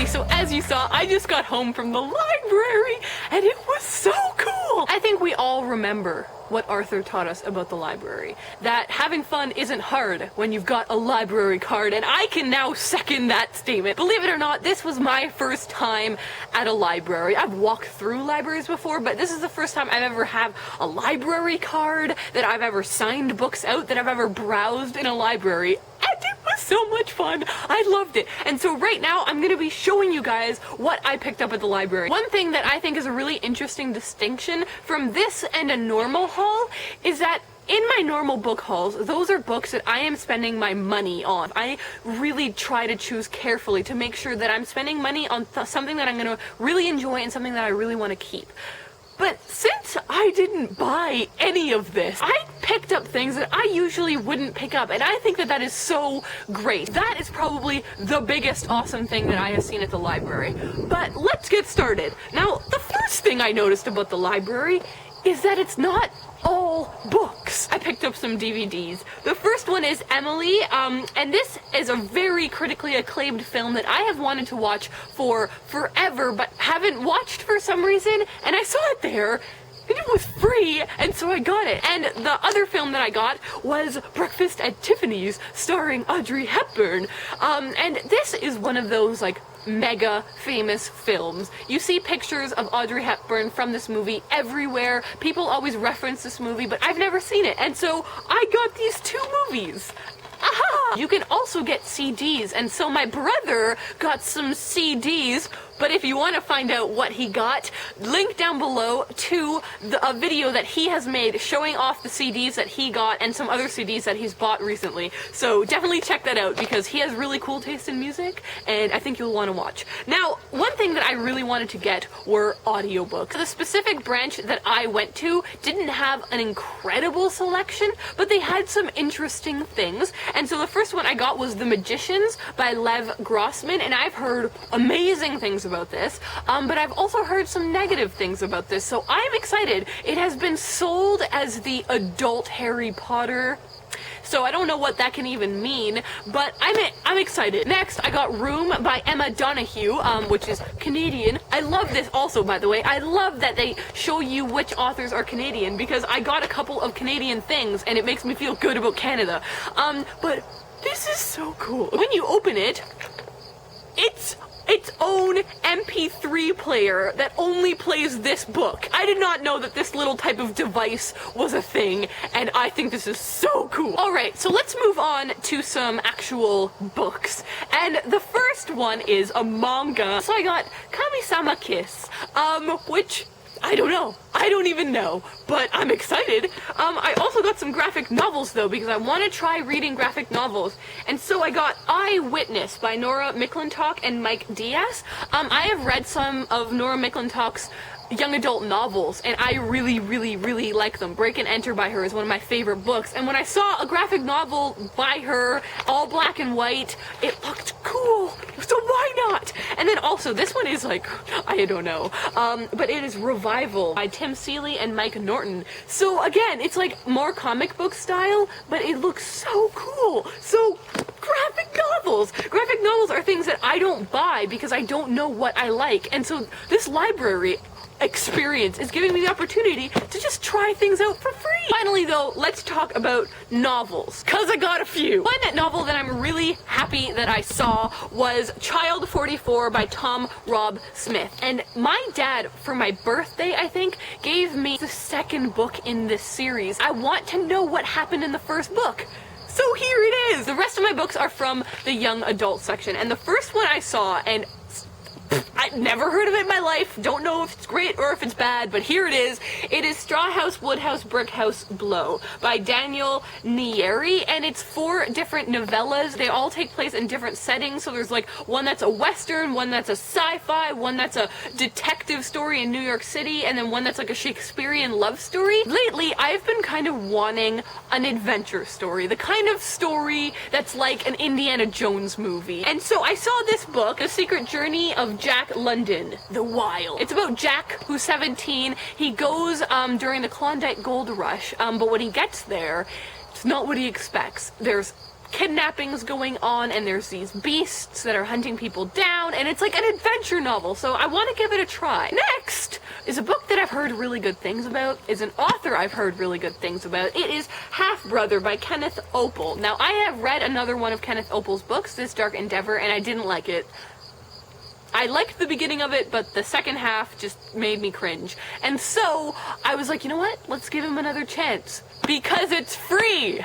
So as you saw, I just got home from the library and it was so cool! I think we all remember what Arthur taught us about the library. That having fun isn't hard when you've got a library card, and I can now second that statement. Believe it or not, this was my first time at a library. I've walked through libraries before, but this is the first time I've ever had a library card, that I've ever signed books out, that I've ever browsed in a library. And it was so much fun. I loved it. And so right now I'm going to be showing you guys what I picked up at the library. One thing that I think is a really interesting distinction from this and a normal haul is that in my normal book hauls, those are books that I am spending my money on. I really try to choose carefully to make sure that I'm spending money on something that I'm going to really enjoy and something that I really want to keep. But since I didn't buy any of this, I picked up things that I usually wouldn't pick up, and I think that that is so great. That is probably the biggest awesome thing that I have seen at the library. But let's get started. Now, the first thing I noticed about the library is that it's not all books. I picked up some DVDs. The first one is Emily, and this is a very critically acclaimed film that I have wanted to watch for forever, but haven't watched for some reason, and I saw it there, and it was free, and so I got it. And the other film that I got was Breakfast at Tiffany's, starring Audrey Hepburn, and this is one of those, like, mega famous films. You see pictures of Audrey Hepburn from this movie everywhere. People always reference this movie, but I've never seen it, and so I got these two movies. Aha! You can also get CDs, and so my brother got some CDs, but if you want to find out what he got, link down below to a video that he has made showing off the CDs that he got and some other CDs that he's bought recently. So definitely check that out because he has really cool taste in music, and I think you'll want to watch. Now, one thing that I really wanted to get were audiobooks. The specific branch that I went to didn't have an incredible selection, but they had some interesting things. And so the first one I got was The Magicians by Lev Grossman, and I've heard amazing things about this, but I've also heard some negative things about this, so I'm excited. It has been sold as the adult Harry Potter, so I don't know what that can even mean, but I'm excited. Next, I got Room by Emma Donoghue, which is Canadian. I love this also, by the way. I love that they show you which authors are Canadian, because I got a couple of Canadian things, and it makes me feel good about Canada. But this is so cool. When you open it, it's its own MP3 player that only plays this book. I did not know that this little type of device was a thing, and I think this is so cool. Alright, so let's move on to some actual books. And the first one is a manga. So I got Kami-sama Kiss, which I don't know. I don't even know, but I'm excited. I also got some graphic novels, though, because I want to try reading graphic novels. And so I got Eyewitness by Nora McClintock and Mike Diaz. I have read some of Nora McClintock's young adult novels, and I really, really, really like them. Break and Enter by her is one of my favorite books, and when I saw a graphic novel by her, all black and white, it looked cool, so why not? And then also, this one is like, I don't know, but it is Revival by Tim Seeley and Mike Norton. So again, it's like more comic book style, but it looks so cool. So graphic novels! Graphic novels are things that I don't buy because I don't know what I like, and so this library experience is giving me the opportunity to just try things out for free. Finally though, let's talk about novels, cause I got a few. One novel that I'm really happy that I saw was Child 44 by Tom Rob Smith. And my dad, for my birthday, I think, gave me the second book in this series. I want to know what happened in the first book. So here it is! The rest of my books are from the young adult section, and the first one I saw, and I've never heard of it in my life, don't know if it's great or if it's bad, but here it is. It is Straw House, Wood House, Brick House, Blow by Daniel Nieri, and it's 4 different novellas. They all take place in different settings, so there's like one that's a western, one that's a sci-fi, one that's a detective story in New York City, and then one that's like a Shakespearean love story. Lately, I've been kind of wanting an adventure story, the kind of story that's like an Indiana Jones movie. And so I saw this book, The Secret Journey of Jack London, the Wild. It's about Jack, who's 17. He goes during the Klondike Gold Rush, but when he gets there, it's not what he expects. There's kidnappings going on, and there's these beasts that are hunting people down, and it's like an adventure novel, so I want to give it a try. Next is a book that I've heard really good things about, is an author I've heard really good things about. It is Half Brother by Kenneth Oppel. Now, I have read another one of Kenneth Oppel's books, This Dark Endeavor, and I didn't like it. I liked the beginning of it, but the second half just made me cringe. And so, I was like, you know what? Let's give him another chance. Because it's free!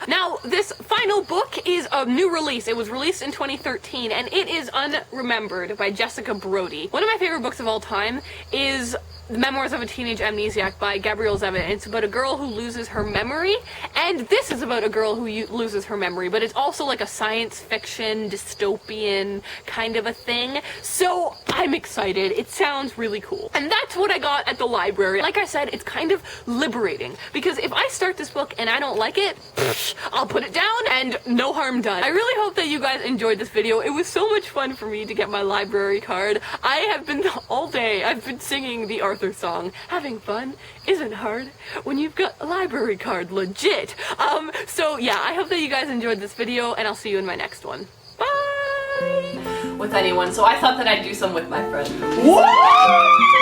Now, this final book is a new release. It was released in 2013, and it is Unremembered by Jessica Brody. One of my favorite books of all time is The Memoirs of a Teenage Amnesiac by Gabrielle Zevin. It's about a girl who loses her memory, and this is about a girl who loses her memory, but it's also like a science fiction, dystopian kind of a thing. So I'm excited. It sounds really cool. And that's what I got at the library. Like I said, it's kind of liberating, because if I start this book and I don't like it, I'll put it down and no harm done. I really hope that you guys enjoyed this video. It was so much fun for me to get my library card. I have been all day, I've been singing the Arthur song. Having fun isn't hard when you've got a library card, legit. So yeah, I hope that you guys enjoyed this video, and I'll see you in my next one. Bye! With anyone, so I thought that I'd do some with my friend. What?